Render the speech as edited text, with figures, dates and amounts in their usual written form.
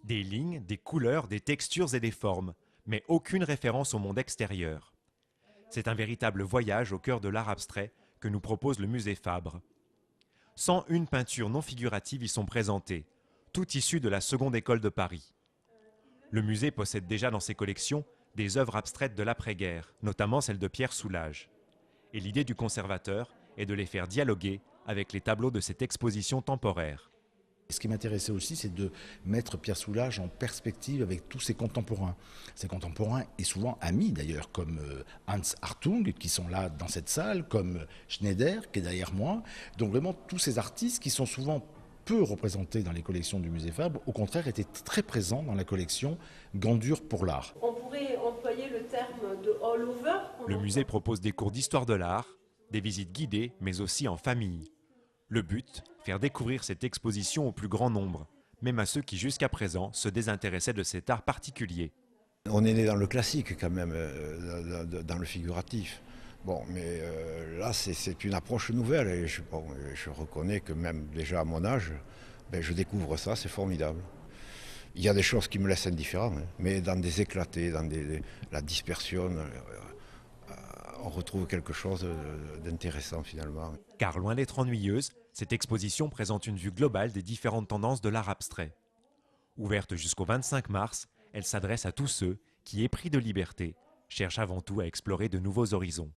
Des lignes, des couleurs, des textures et des formes, mais aucune référence au monde extérieur. C'est un véritable voyage au cœur de l'art abstrait que nous propose le musée Fabre. 101 peintures non figuratives y sont présentées, toutes issues de la seconde école de Paris. Le musée possède déjà dans ses collections des œuvres abstraites de l'après-guerre, notamment celles de Pierre Soulages. Et l'idée du conservateur est de les faire dialoguer avec les tableaux de cette exposition temporaire. Ce qui m'intéressait aussi, c'est de mettre Pierre Soulages en perspective avec tous ses contemporains. Ses contemporains et souvent amis d'ailleurs, comme Hans Hartung, qui sont là dans cette salle, comme Schneider, qui est derrière moi. Donc vraiment tous ces artistes qui sont souvent peu représentés dans les collections du musée Fabre, au contraire étaient très présents dans la collection Gandure pour l'art. On pourrait employer le terme de all-over. Le musée propose des cours d'histoire de l'art, des visites guidées, mais aussi en famille. Le but, faire découvrir cette exposition au plus grand nombre, même à ceux qui jusqu'à présent se désintéressaient de cet art particulier. On est né dans le classique quand même, dans le figuratif. Bon, mais là c'est une approche nouvelle et je reconnais que même déjà à mon âge, je découvre ça, c'est formidable. Il y a des choses qui me laissent indifférent, hein, mais dans des éclatés, la dispersion, on retrouve quelque chose d'intéressant finalement. Car loin d'être ennuyeuse, cette exposition présente une vue globale des différentes tendances de l'art abstrait. Ouverte jusqu'au 25 mars, elle s'adresse à tous ceux qui, épris de liberté, cherchent avant tout à explorer de nouveaux horizons.